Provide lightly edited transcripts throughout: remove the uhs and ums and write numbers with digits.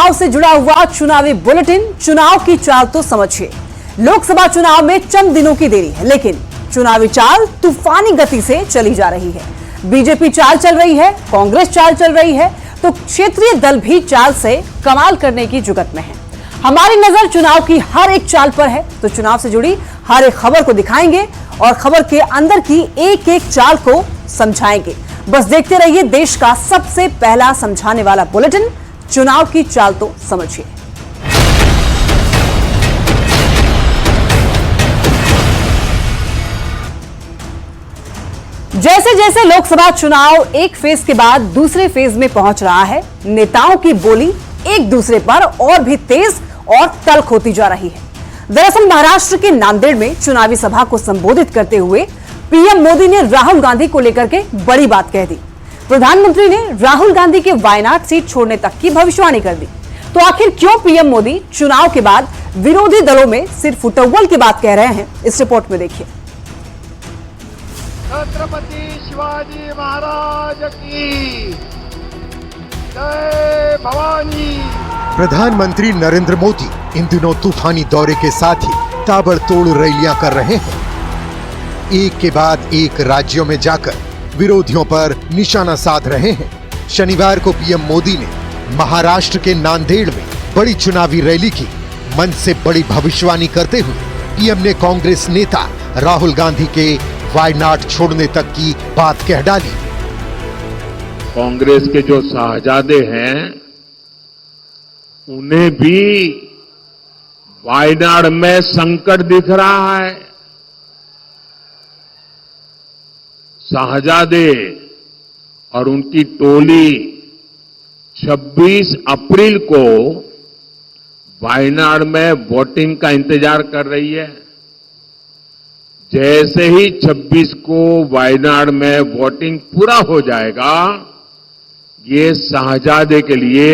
चुनाव से जुड़ा हुआ चुनावी बुलेटिन। चुनाव की चाल तो समझिए। लोकसभा चुनाव में चंद दिनों की देरी है, लेकिन चुनावी चाल तूफानी गति से चली जा रही है। बीजेपी चाल चल रही है, कांग्रेस चाल चल रही है, तो क्षेत्रीय दल भी चाल से कमाल करने की जुगत में है। हमारी नजर चुनाव की हर एक चाल पर है, तो चुनाव से जुड़ी हर एक खबर को दिखाएंगे और खबर के अंदर की एक एक चाल को समझाएंगे। बस देखते रहिए देश का सबसे पहला समझाने वाला बुलेटिन, चुनाव की चाल तो समझिए। जैसे जैसे लोकसभा चुनाव एक फेज के बाद दूसरे फेज में पहुंच रहा है, नेताओं की बोली एक दूसरे पर और भी तेज और तल्ख होती जा रही है। दरअसल महाराष्ट्र के नांदेड़ में चुनावी सभा को संबोधित करते हुए पीएम मोदी ने राहुल गांधी को लेकर के बड़ी बात कह दी। प्रधानमंत्री ने राहुल गांधी के वायनाड सीट छोड़ने तक की भविष्यवाणी कर दी। तो आखिर क्यों पीएम मोदी चुनाव के बाद विरोधी दलों में सिर्फ फुटबॉल की बात कह रहे हैं, इस रिपोर्ट में देखिए। छत्रपति शिवाजी महाराज की जय भवानी। प्रधानमंत्री नरेंद्र मोदी इन दिनों तूफानी दौरे के साथ ही ताबड़तोड़ रैलियां कर रहे हैं। एक के बाद एक राज्यों में जाकर विरोधियों पर निशाना साध रहे हैं। शनिवार को पीएम मोदी ने महाराष्ट्र के नांदेड़ में बड़ी चुनावी रैली की। मंच से बड़ी भविष्यवाणी करते हुए पीएम ने कांग्रेस नेता राहुल गांधी के वायनाड छोड़ने तक की बात कह डाली। कांग्रेस के जो शाहजादे हैं उन्हें भी वायनाड में संकट दिख रहा है। शाहजादे और उनकी टोली 26 अप्रैल को वायनाड में वोटिंग का इंतजार कर रही है। जैसे ही 26 को वायनाड में वोटिंग पूरा हो जाएगा, ये शाहजादे के लिए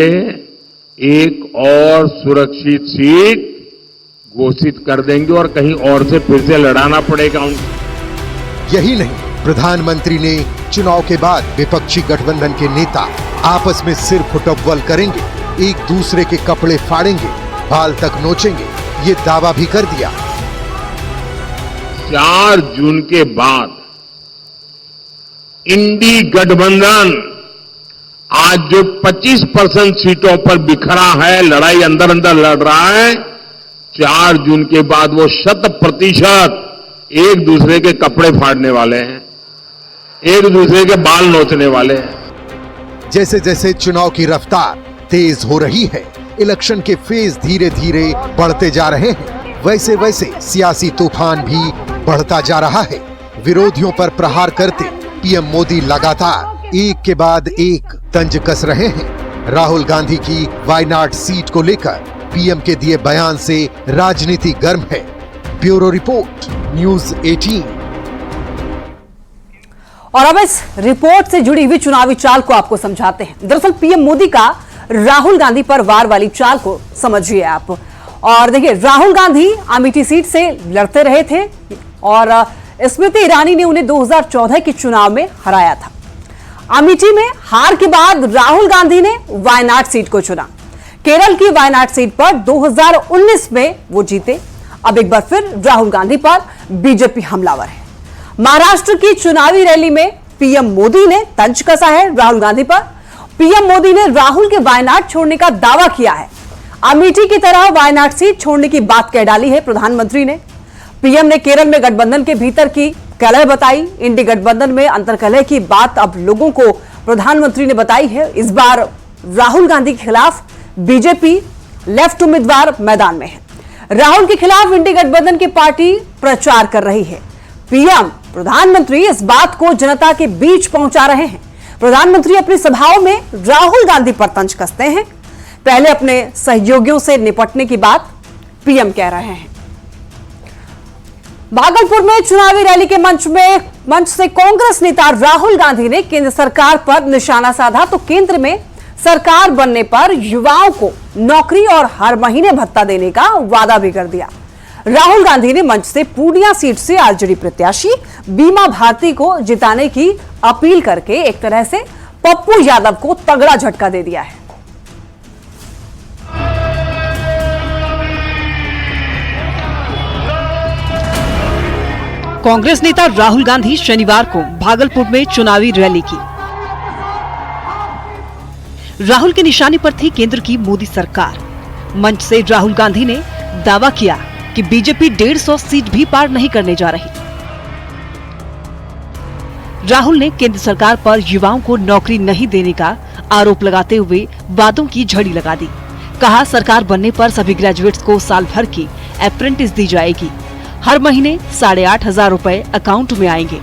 एक और सुरक्षित सीट घोषित कर देंगे और कहीं और से फिर से लड़ाना पड़ेगा उनको। यही नहीं, प्रधानमंत्री ने चुनाव के बाद विपक्षी गठबंधन के नेता आपस में सिर फुटबॉल करेंगे, एक दूसरे के कपड़े फाड़ेंगे, बाल तक नोचेंगे, ये दावा भी कर दिया। 4 जून के बाद इंडी गठबंधन आज जो 25% सीटों पर बिखरा है, लड़ाई अंदर अंदर लड़ रहा है, 4 जून के बाद वो 100% एक दूसरे के कपड़े फाड़ने वाले हैं, एक दूसरे के बाल नोचने वाले हैं। जैसे जैसे चुनाव की रफ्तार तेज हो रही है, इलेक्शन के फेज धीरे धीरे बढ़ते जा रहे हैं, वैसे वैसे सियासी तूफान भी बढ़ता जा रहा है। विरोधियों पर प्रहार करते पीएम मोदी लगातार एक के बाद एक तंज कस रहे हैं। राहुल गांधी की वायनाड सीट को लेकर पीएम के दिए बयान से राजनीति गर्म है। Bureau report, news 18। और अब इस रिपोर्ट से जुड़ी हुई चुनावी चाल को आपको समझाते हैं। दरअसल पीएम मोदी का राहुल गांधी पर वार वाली चाल को समझिए आप। और देखिए, राहुल गांधी अमेठी सीट से लड़ते रहे थे और स्मृति ईरानी ने उन्हें 2014 के चुनाव में हराया था। अमेठी में हार के बाद राहुल गांधी ने वायनाड सीट को चुना। केरल की वायनाड सीट पर 2019 में वो जीते। अब एक बार फिर राहुल गांधी पर बीजेपी हमलावर है। महाराष्ट्र की चुनावी रैली में पीएम मोदी ने तंज कसा है राहुल गांधी पर। पीएम मोदी ने राहुल के वायनाड छोड़ने का दावा किया है। अमेठी की तरह वायनाड सीट छोड़ने की बात कह डाली है प्रधानमंत्री ने। पीएम ने केरल में गठबंधन के भीतर की कलह बताई। इंडी गठबंधन में अंतर्कलह की बात अब लोगों को प्रधानमंत्री ने बताई है। इस बार राहुल गांधी के खिलाफ बीजेपी लेफ्ट उम्मीदवार मैदान में है। राहुल के खिलाफ इंडी गठबंधन की पार्टी प्रचार कर रही है। पीएम प्रधानमंत्री इस बात को जनता के बीच पहुंचा रहे हैं। प्रधानमंत्री अपनी सभाओं में राहुल गांधी पर तंज कसते हैं। पहले अपने सहयोगियों से निपटने की बात पीएम कह रहे हैं। भागलपुर में चुनावी रैली के मंच से कांग्रेस नेता राहुल गांधी ने केंद्र सरकार पर निशाना साधा। तो केंद्र में सरकार बनने पर युवाओं को नौकरी और हर महीने भत्ता देने का वादा भी कर दिया। राहुल गांधी ने मंच से पूर्णिया सीट से आरजेडी प्रत्याशी बीमा भारती को जिताने की अपील करके एक तरह से पप्पू यादव को तगड़ा झटका दे दिया है। कांग्रेस नेता राहुल गांधी शनिवार को भागलपुर में चुनावी रैली की। राहुल के निशाने पर थी केंद्र की मोदी सरकार। मंच से राहुल गांधी ने दावा किया कि बीजेपी 150 सीट भी पार नहीं करने जा रही। राहुल ने केंद्र सरकार पर युवाओं को नौकरी नहीं देने का आरोप लगाते हुए वादों की झड़ी लगा दी। कहा, सरकार बनने पर सभी ग्रेजुएट्स को साल भर की अप्रेंटिस दी जाएगी। हर महीने 8,500 रुपए अकाउंट में आएंगे।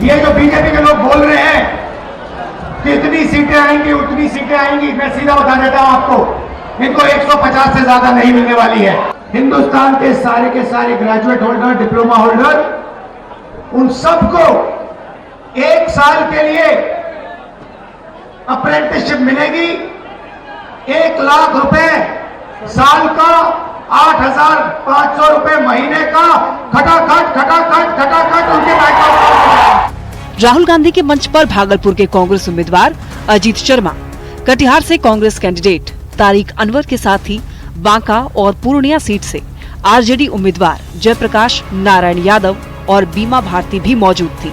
ये जो बीजेपी के लोग बोल रहे हैं कि इतनी सीटें आएंगी उतनी सीटें आएंगी, मैं सीधा बता देता हूं आपको, इनको 150 से ज्यादा नहीं मिलने वाली है। हिंदुस्तान के सारे ग्रेजुएट होल्डर, डिप्लोमा होल्डर, उन सबको 1 साल के लिए अप्रेंटिसशिप मिलेगी। 1 लाख रुपए साल का, 8,500 रुपए महीने का, खटाखट उनके बैंक। राहुल गांधी के मंच पर भागलपुर के कांग्रेस उम्मीदवार अजीत शर्मा, कटिहार से कांग्रेस कैंडिडेट तारिक अनवर के साथ ही बांका और पूर्णिया सीट से आरजेडी उम्मीदवार जयप्रकाश नारायण यादव और बीमा भारती भी मौजूद थी।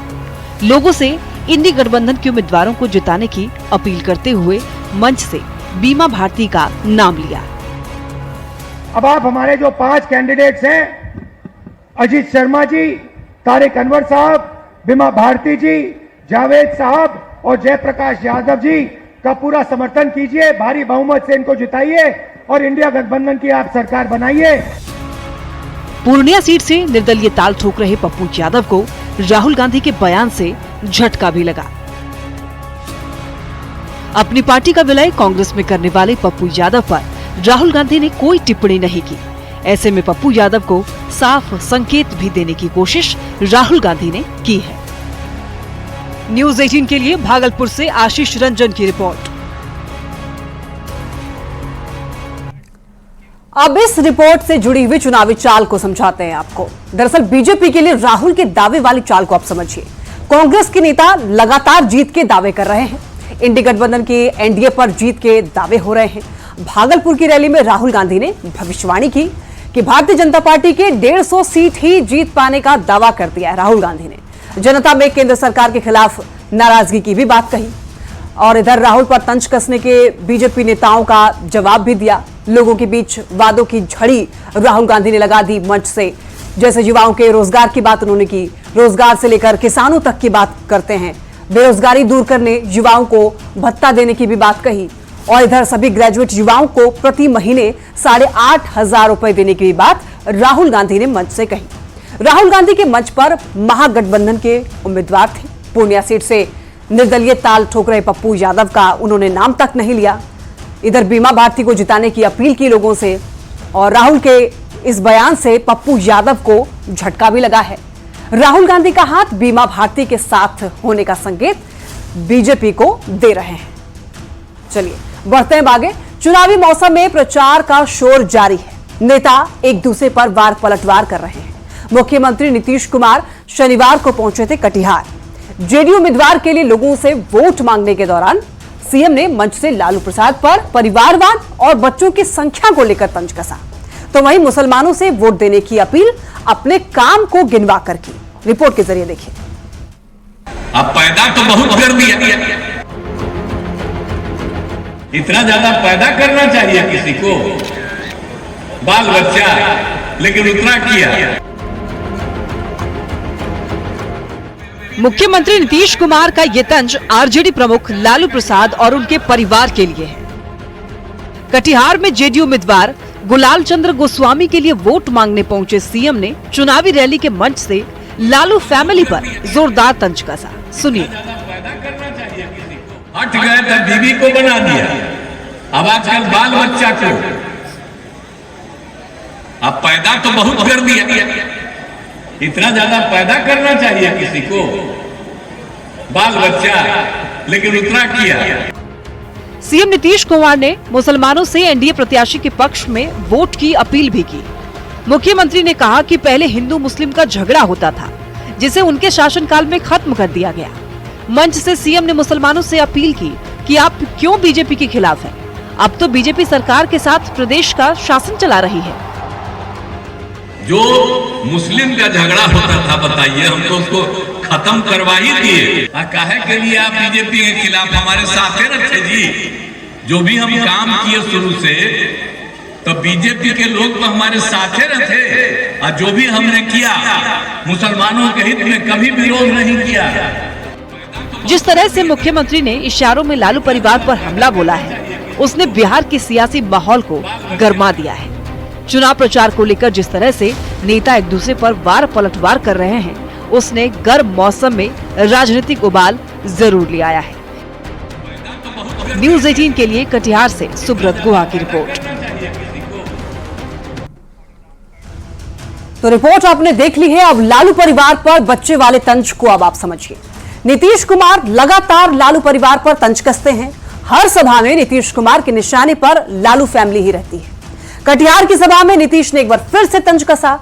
लोगों से इंडी गठबंधन के उम्मीदवारों को जिताने की अपील करते हुए मंच से बीमा भारती का नाम लिया। अब आप हमारे जो 5 कैंडिडेट्स हैं, अजीत शर्मा जी, तारिक अनवर साहब, बीमा भारती जी, जावेद साहब और जयप्रकाश यादव जी का पूरा समर्थन कीजिए। भारी बहुमत से इनको जिताइए और इंडिया गठबंधन की आप सरकार बनाइए। पूर्णिया सीट से निर्दलीय ताल ठोक रहे पप्पू यादव को राहुल गांधी के बयान से झटका भी लगा। अपनी पार्टी का विलय कांग्रेस में करने वाले पप्पू यादव पर राहुल गांधी ने कोई टिप्पणी नहीं की। ऐसे में पप्पू यादव को साफ संकेत भी देने की कोशिश राहुल गांधी ने की है। न्यूज़ 18 के लिए भागलपुर से आशीष रंजन की रिपोर्ट। अब इस रिपोर्ट से जुड़ी हुई चुनावी चाल को समझाते हैं आपको। दरअसल बीजेपी के लिए राहुल के दावे वाली चाल को आप समझिए। कांग्रेस के नेता लगातार जीत के दावे कर रहे हैं। इंडी गठबंधन की एनडीए पर जीत के दावे हो रहे हैं। भागलपुर की रैली में राहुल गांधी ने भविष्यवाणी की कि भारतीय जनता पार्टी के 150 सीट ही जीत पाने का दावा कर दिया है। राहुल गांधी ने जनता में केंद्र सरकार के खिलाफ नाराजगी की भी बात कही और इधर राहुल पर तंज कसने के बीजेपी नेताओं का जवाब भी दिया। लोगों के बीच वादों की झड़ी राहुल गांधी ने लगा दी मंच से। जैसे युवाओं के रोजगार की बात उन्होंने की, रोजगार से लेकर किसानों तक की बात करते हैं। बेरोजगारी दूर करने, युवाओं को भत्ता देने की भी बात कही और इधर सभी ग्रेजुएट युवाओं को प्रति महीने 8,500 रुपए देने की भी बात राहुल गांधी ने मंच से कही। राहुल गांधी के मंच पर महागठबंधन के उम्मीदवार थे। पूर्णिया सीट से निर्दलीय ताल ठोक रहे पप्पू यादव का उन्होंने नाम तक नहीं लिया। इधर बीमा भारती को जिताने की अपील की लोगों से और राहुल के इस बयान से पप्पू यादव को झटका भी लगा है। राहुल गांधी का हाथ बीमा भारती के साथ होने का संकेत बीजेपी को दे रहे हैं। चलिए बढ़ते हैं आगे। चुनावी मौसम में प्रचार का शोर जारी है। नेता एक दूसरे पर वार पलटवार कर रहे हैं। मुख्यमंत्री नीतीश कुमार शनिवार को पहुंचे थे कटिहार। जेडीयू उम्मीदवार के लिए लोगों से वोट मांगने के दौरान सीएम ने मंच से लालू प्रसाद पर परिवारवाद और बच्चों की संख्या को लेकर तंज कसा, तो वहीं मुसलमानों से वोट देने की अपील अपने काम को गिनवा कर की। रिपोर्ट के जरिए देखिए। अब पैदा तो बहुत कर दिया, इतना ज्यादा पैदा करना चाहिए किसी को, बाल बच्चा, लेकिन उतना किया। मुख्यमंत्री नीतीश कुमार का ये तंज आरजेडी प्रमुख लालू प्रसाद और उनके परिवार के लिए है। कटिहार में जेडीयू उम्मीदवार गुलाल चंद्र गोस्वामी के लिए वोट मांगने पहुंचे सीएम ने चुनावी रैली के मंच से लालू फैमिली पर जोरदार तंज कसा। सुनिए। हट गए तब बीवी को बना दिया, अब आजकल बाल बच्चा को, अब पैदा तो बहुत कर दिया, इतना ज्यादा पैदा करना चाहिए किसी को, बाल बच्चा, लेकिन उतना किया। सीएम नीतीश कुमार ने मुसलमानों से एनडीए प्रत्याशी के पक्ष में वोट की अपील भी की। मुख्यमंत्री ने कहा कि पहले हिंदू मुस्लिम का झगड़ा होता था, जिसे उनके शासनकाल में खत्म कर दिया गया। मंच से सीएम ने मुसलमानों से अपील की कि आप क्यों बीजेपी के खिलाफ हैं? अब तो बीजेपी सरकार के साथ प्रदेश का शासन चला रही है। जो मुस्लिम का झगड़ा होता था, बताइए, हम तो उसको खत्म करवा ही दिए। काहे के लिए आप बीजेपी के खिलाफ हमारे साथ रखे जी? जो भी हम काम किए शुरू से, तो बीजेपी के लोग तो हमारे साथ रहे, और जो भी हमने किया मुसलमानों के हित में कभी विरोध नहीं किया। जिस तरह से मुख्यमंत्री ने इशारों में लालू परिवार पर हमला बोला है, उसने बिहार की सियासी माहौल को गरमा दिया है। चुनाव प्रचार को लेकर जिस तरह से नेता एक दूसरे पर वार पलटवार कर रहे हैं, उसने गर्म मौसम में राजनीतिक उबाल जरूर ले आया है। न्यूज़ 18 के लिए कटिहार से सुब्रत गुहा की रिपोर्ट। तो रिपोर्ट आपने देख ली है। अब लालू परिवार पर बच्चे वाले तंज को अब आप समझिए। नीतीश कुमार लगातार लालू परिवार पर तंज कसते हैं। हर सभा में नीतीश कुमार के निशाने पर लालू फैमिली ही रहती है। कटिहार की सभा में नीतीश ने एक बार फिर से तंज कसा।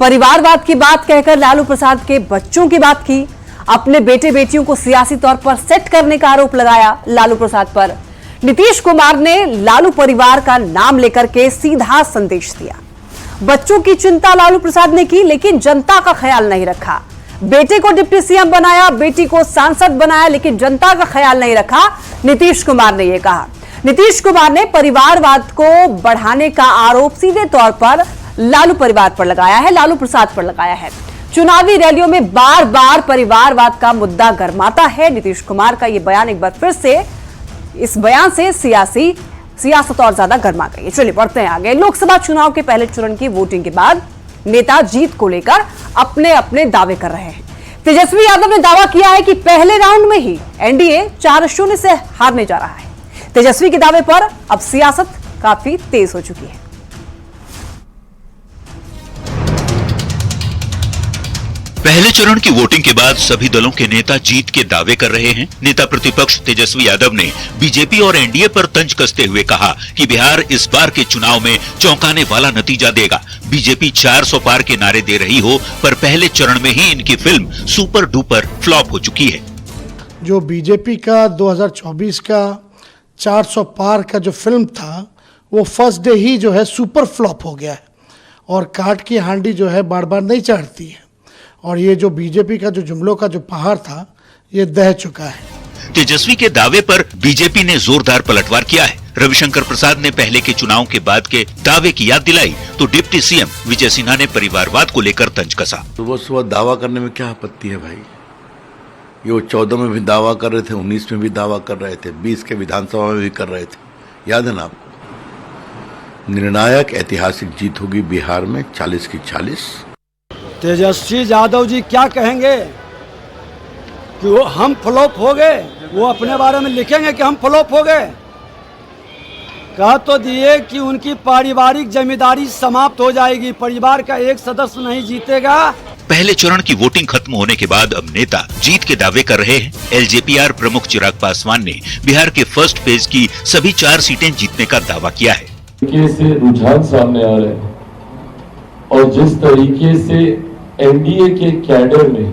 परिवारवाद की बात कहकर लालू प्रसाद के बच्चों की बात की। अपने बेटे बेटियों को सियासी तौर पर सेट करने का आरोप लगाया लालू प्रसाद पर। नीतीश कुमार ने लालू परिवार का नाम लेकर के सीधा संदेश दिया। बच्चों की चिंता लालू प्रसाद ने की, लेकिन जनता का ख्याल नहीं रखा। बेटे को डिप्टी सीएम बनाया, बेटी को सांसद बनाया, लेकिन जनता का ख्याल नहीं रखा। नीतीश कुमार ने यह कहा। नीतीश कुमार ने परिवारवाद को बढ़ाने का आरोप सीधे तौर पर लालू परिवार पर लगाया है, लालू प्रसाद पर लगाया है। चुनावी रैलियों में बार बार परिवारवाद का मुद्दा गरमाता है। नीतीश कुमार का यह बयान एक बार फिर से, इस बयान से सियासत और ज्यादा गर्मा गई है। चलिए बढ़ते हैं आगे। लोकसभा चुनाव के पहले चरण की वोटिंग के बाद नेता जीत को लेकर अपने अपने दावे कर रहे हैं। तेजस्वी यादव ने दावा किया है कि पहले राउंड में ही एनडीए 4-0 से हारने जा रहा है। तेजस्वी के दावे पर अब सियासत काफी तेज हो चुकी है। पहले चरण की वोटिंग के बाद सभी दलों के नेता जीत के दावे कर रहे हैं। नेता प्रतिपक्ष तेजस्वी यादव ने बीजेपी और एनडीए पर तंज कसते हुए कहा कि बिहार इस बार के चुनाव में चौंकाने वाला नतीजा देगा। बीजेपी 400 पार के नारे दे रही हो, पर पहले चरण में ही इनकी फिल्म सुपर डुपर फ्लॉप हो चुकी है। जो बीजेपी का 2024 का 400 पार का जो फिल्म था, वो फर्स्ट डे ही जो है सुपर फ्लॉप हो गया है। और काट की हांडी जो है बार बार नहीं चढ़ती है। और ये जो बीजेपी का जो जुमलों का जो पहाड़ था, ये दह चुका है। तेजस्वी के दावे पर बीजेपी ने जोरदार पलटवार किया है। रविशंकर प्रसाद ने पहले के चुनाव के बाद के दावे की याद दिलाई, तो डिप्टी सीएम विजय सिन्हा ने परिवारवाद को लेकर तंज कसा। सुबह दावा करने में क्या आपत्ति है भाई? ये वो 14 में भी दावा कर रहे थे, 19 में भी दावा कर रहे थे, 20 के विधानसभा में भी कर रहे थे। याद है ना आपको? निर्णायक ऐतिहासिक जीत होगी बिहार में 40 की 40। तेजस्वी यादव जी क्या कहेंगे कि वो हम फ्लॉप हो गए? वो अपने बारे में लिखेंगे कि हम फ्लॉप हो गए? कह तो दिए कि उनकी पारिवारिक जिम्मेदारी समाप्त हो जाएगी, परिवार का एक सदस्य नहीं जीतेगा। पहले चरण की वोटिंग खत्म होने के बाद अब नेता जीत के दावे कर रहे हैं। एलजेपीआर प्रमुख चिराग पासवान ने बिहार के फर्स्ट फेज की सभी 4 सीटें जीतने का दावा किया है। से रुझान सामने आ रहे हैं और जिस तरीके से एनडीए के कैडर में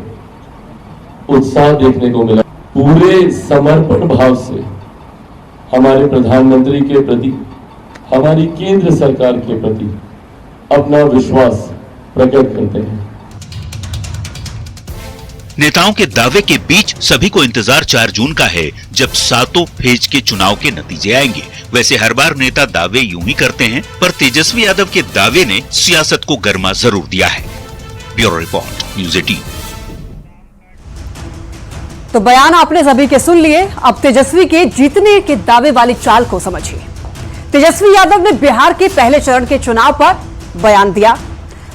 उत्साह देखने को मिला, पूरे समर्पण भाव से हमारे प्रधानमंत्री के प्रति, हमारी केंद्र सरकार के प्रति अपना विश्वास प्रकट करते हैं। नेताओं के दावे के बीच सभी को इंतजार 4 जून का है, जब 7 फेज के चुनाव के नतीजे आएंगे। वैसे हर बार नेता दावे यूं ही करते हैं, पर तेजस्वी यादव के दावे ने सियासत को गर्मा जरूर दिया है। Bureau report, news 18। तो बयान आपने सभी के सुन लिए। अब तेजस्वी के जीतने के दावे वाली चाल को समझिए। तेजस्वी यादव ने बिहार के पहले चरण के चुनाव पर बयान दिया।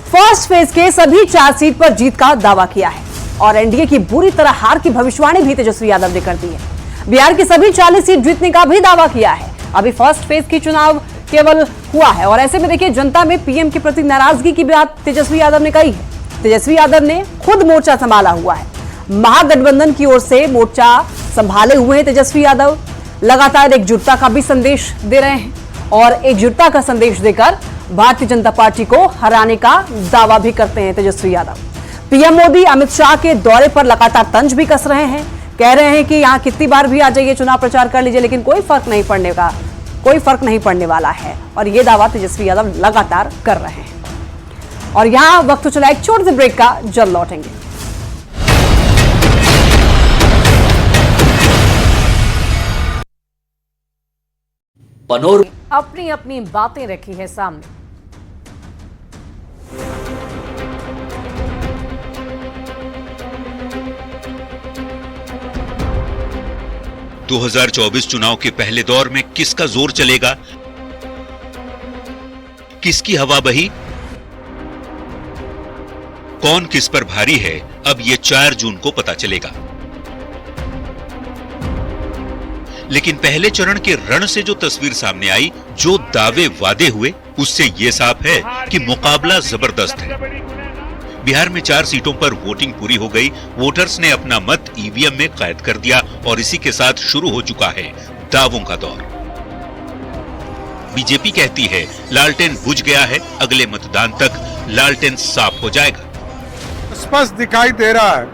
फर्स्ट फेज के सभी 4 सीट पर जीत का दावा किया है और एनडीए की बुरी तरह हार की भविष्यवाणी भी तेजस्वी यादव ने कर दी है। बिहार की सभी 40 सीट जीतने का भी दावा किया है। अभी फर्स्ट फेज की चुनाव केवल हुआ है और ऐसे में देखिए, जनता में पीएम के प्रति नाराजगी की बात तेजस्वी यादव ने कही है। तेजस्वी यादव ने खुद मोर्चा संभाला हुआ है। महागठबंधन की ओर से मोर्चा संभाले हुए हैं तेजस्वी यादव। लगातार एकजुटता का भी संदेश दे रहे हैं और एकजुटता का संदेश देकर भारतीय जनता पार्टी को हराने का दावा भी करते हैं तेजस्वी यादव। पीएम मोदी अमित शाह के दौरे पर लगातार तंज भी कस रहे हैं। कह रहे हैं कि यहां कितनी बार भी आ जाइए, चुनाव प्रचार कर लीजिए, लेकिन कोई फर्क नहीं पड़ने वाला है और यह दावा तेजस्वी यादव लगातार कर रहे हैं। और यहाँ वक्त तो चला एक छोटे से ब्रेक का, जल्द लौटेंगे। अपनी अपनी बातें रखी है सामने। 2024 चुनाव के पहले दौर में किसका जोर चलेगा, किसकी हवा बही, कौन किस पर भारी है, अब ये 4 जून को पता चलेगा। लेकिन पहले चरण के रण से जो तस्वीर सामने आई, जो दावे वादे हुए, उससे यह साफ है कि मुकाबला जबरदस्त है। बिहार में 4 सीटों पर वोटिंग पूरी हो गई। वोटर्स ने अपना मत ईवीएम में कैद कर दिया और इसी के साथ शुरू हो चुका है दावों का दौर। बीजेपी कहती है लालटेन बुझ गया है, अगले मतदान तक लालटेन साफ हो जाएगा। स्पष्ट दिखाई दे रहा है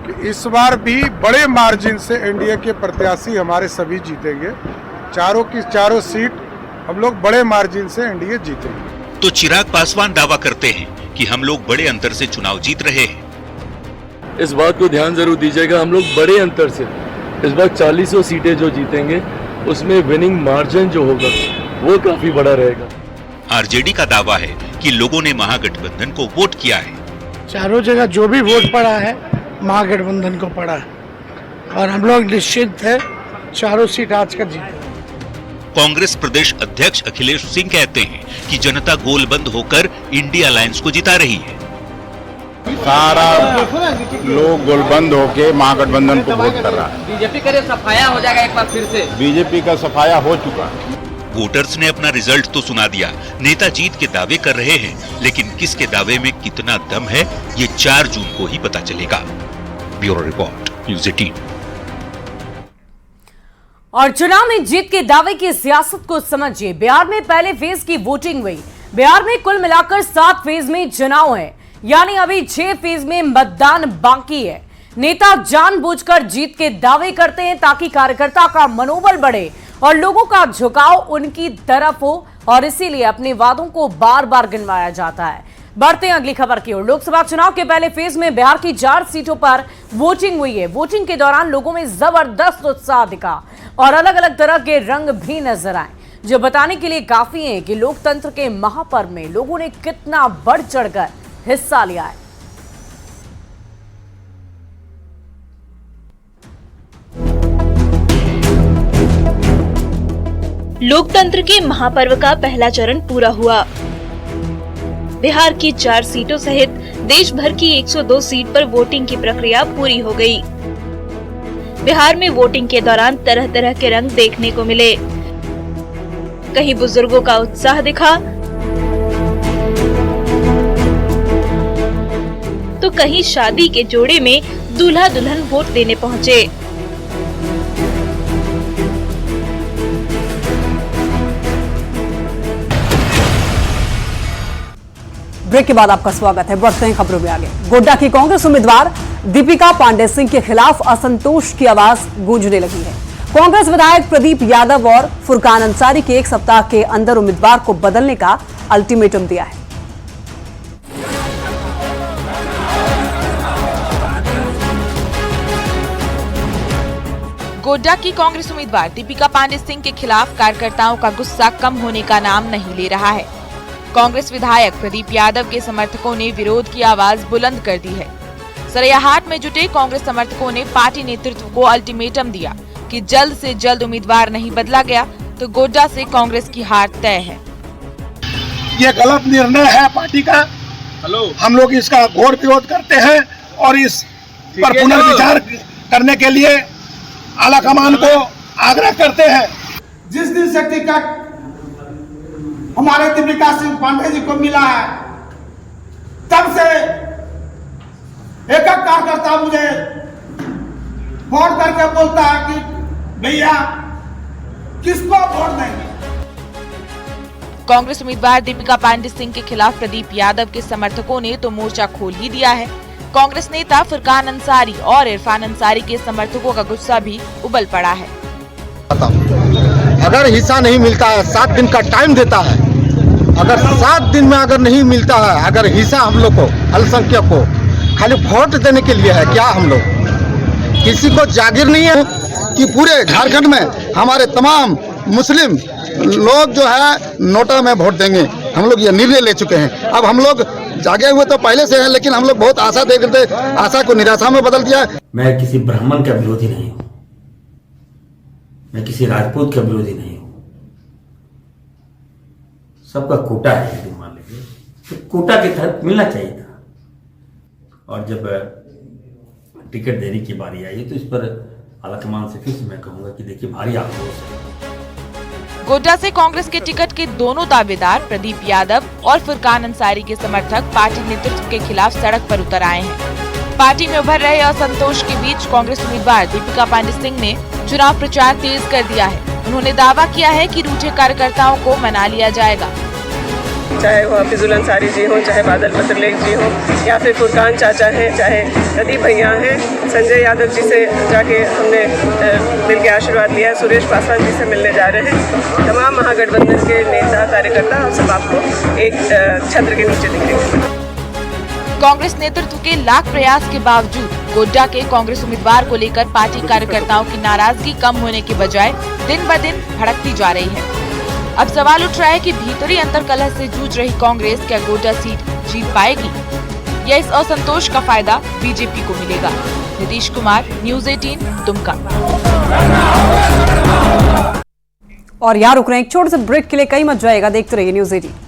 कि इस बार भी बड़े मार्जिन से एनडीए के प्रत्याशी हमारे सभी जीतेंगे। चारों की चारों सीट हम लोग बड़े मार्जिन से एनडीए जीतेंगे। तो चिराग पासवान दावा करते हैं कि हम लोग बड़े अंतर से चुनाव जीत रहे हैं। इस बात को ध्यान जरूर दीजिएगा, हम लोग बड़े अंतर से इस बार 40 सीटें जो जीतेंगे उसमें विनिंग मार्जिन जो होगा वो काफी बड़ा रहेगा। आरजेडी का दावा है कि लोगों ने महागठबंधन को वोट किया है। चारों जगह जो भी वोट पड़ा है महागठबंधन को पड़ा है और हम लोग निश्चित है 4 सीट आज का जीते। कांग्रेस प्रदेश अध्यक्ष अखिलेश सिंह कहते हैं कि जनता गोलबंद होकर इंडिया अलायंस को जिता रही है। सारा लोग गोलबंद होके महागठबंधन को वोट कर रहा है। बीजेपी करे सफाया हो जाएगा एक बार फिर से। बीजेपी का सफाया हो चुका है। वोटर्स ने अपना रिजल्ट तो सुना दिया, नेता जीत के दावे कर रहे हैं, लेकिन किसके दावे में कितना दम है ये 4 जून को ही पता चलेगा। Bureau report, news 18। और चुनाव में जीत के दावे की सियासत को समझिए। बिहार में पहले फेज की वोटिंग हुई। बिहार में कुल मिलाकर 7 फेज में चुनाव है, यानी अभी 6 फेज में मतदान बाकी है। नेता जानबूझकर जीत के दावे करते हैं ताकि कार्यकर्ता का मनोबल बढ़े और लोगों का झुकाव उनकी तरफ हो, और इसीलिए अपने वादों को बार बार गिनवाया जाता है। बढ़ते हैं अगली खबर की ओर। लोकसभा चुनाव के पहले फेज में बिहार की 4 सीटों पर वोटिंग हुई है। वोटिंग के दौरान लोगों में जबरदस्त उत्साह दिखा और अलग अलग तरह के रंग भी नजर आए, जो बताने के लिए काफी है कि लोकतंत्र के महापर्व में लोगों ने कितना बढ़ चढ़कर हिस्सा लिया है। लोकतंत्र के महापर्व का पहला चरण पूरा हुआ। बिहार की 4 सीटों सहित देश भर की 102 सीट पर वोटिंग की प्रक्रिया पूरी हो गई। बिहार में वोटिंग के दौरान तरह तरह के रंग देखने को मिले। कहीं बुजुर्गों का उत्साह दिखा, तो कहीं शादी के जोड़े में दूल्हा दुल्हन वोट देने पहुंचे। ब्रेक के बाद आपका स्वागत है। बढ़ते हैं खबरों में आगे। गोड्डा की कांग्रेस उम्मीदवार दीपिका पांडे सिंह के खिलाफ असंतोष की आवाज गूंजने लगी है। कांग्रेस विधायक प्रदीप यादव और फुरकान अंसारी के 1 सप्ताह के अंदर उम्मीदवार को बदलने का अल्टीमेटम दिया है। गोड्डा की कांग्रेस उम्मीदवार दीपिका पांडे सिंह के खिलाफ कार्यकर्ताओं का गुस्सा कम होने का नाम नहीं ले रहा है। कांग्रेस विधायक प्रदीप यादव के समर्थकों ने विरोध की आवाज बुलंद कर दी है। सरैयाहाट में जुटे कांग्रेस समर्थकों ने पार्टी नेतृत्व को अल्टीमेटम दिया कि जल्द से जल्द उम्मीदवार नहीं बदला गया तो गोड्डा से कांग्रेस की हार तय है। ये गलत निर्णय है पार्टी का। हम लोग इसका घोर विरोध करते हैं और इस पर पुनर्विचार करने के लिए आलाकमान को आग्रह करते हैं। जिस दिन से टिकट हमारे दीपिका सिंह पांडे जी को मिला है, तब से एक कार्यकर्ता मुझे फोन करके बोलता है कि भैया किसको वोट देंगे। कांग्रेस उम्मीदवार दीपिका पांडे सिंह के खिलाफ प्रदीप यादव के समर्थकों ने तो मोर्चा खोल ही दिया है। कांग्रेस नेता फुरकान अंसारी और इरफान अंसारी के समर्थकों का गुस्सा भी उबल पड़ा है। अगर हिस्सा नहीं मिलता है, 7 दिन का टाइम देता है अगर 7 दिन में अगर नहीं मिलता है, अगर हिस्सा हम लोग को अल्पसंख्यक को खाली वोट देने के लिए है क्या? हम लोग किसी को जागीर नहीं है कि पूरे झारखंड में हमारे तमाम मुस्लिम लोग जो है नोटा में वोट देंगे। हम लोग ये निर्णय ले चुके हैं। अब हम लोग जागे हुए तो पहले से हैं, लेकिन हम लोग बहुत आशा देख रहे थे, आशा को निराशा में बदल दिया। मैं किसी ब्राह्मण का विरोधी नहीं हूँ, मैं किसी राजपूत का विरोधी नहीं हूँ। सबका कोटा है, यदि मान लीजिए तो कोटा के तहत मिलना चाहिए था। और जब टिकट देने की बारी आई तो इस पर आलाकमान से फिर से मैं कहूंगा कि देखिए भारी आक्रोश है। गोड्डा से कांग्रेस के टिकट के दोनों दावेदार प्रदीप यादव और फुरकान अंसारी के समर्थक पार्टी नेतृत्व के खिलाफ सड़क पर उतर आए हैं। पार्टी में उभर रहे असंतोष के बीच कांग्रेस उम्मीदवार दीपिका पांडे सिंह ने चुनाव प्रचार तेज कर दिया है। उन्होंने दावा किया है कि रूठे कार्यकर्ताओं को मना लिया जाएगा। चाहे वो हफीजुल अंसारी जी हो, चाहे बादल पत्रलेख जी हो, या फिर फुरकान चाचा हैं, चाहे प्रदीप भैया हैं, संजय यादव जी से जाके हमने मिल के आशीर्वाद लिया है, सुरेश पासवान जी से मिलने जा रहे हैं। तमाम महागठबंधन के नेता कार्यकर्ता सब आपको एक छत्र के नीचे दिखेंगे। कांग्रेस नेतृत्व के लाख प्रयास के बावजूद गोड्डा के कांग्रेस उम्मीदवार को लेकर पार्टी कार्यकर्ताओं की नाराजगी कम होने के बजाय दिन ब दिन भड़कती जा रही है। अब सवाल उठ रहा है कि भीतरी अंतर्कलह से जूझ रही कांग्रेस क्या गोड्डा सीट जीत पाएगी या इस असंतोष का फायदा बीजेपी को मिलेगा। नीतीश कुमार, न्यूज़ 18, दुमका। और यहाँ रुक रहे हैं एक छोटे से ब्रेक के लिए, कहीं मत जाएगा, देखते रहिए न्यूज़ 18।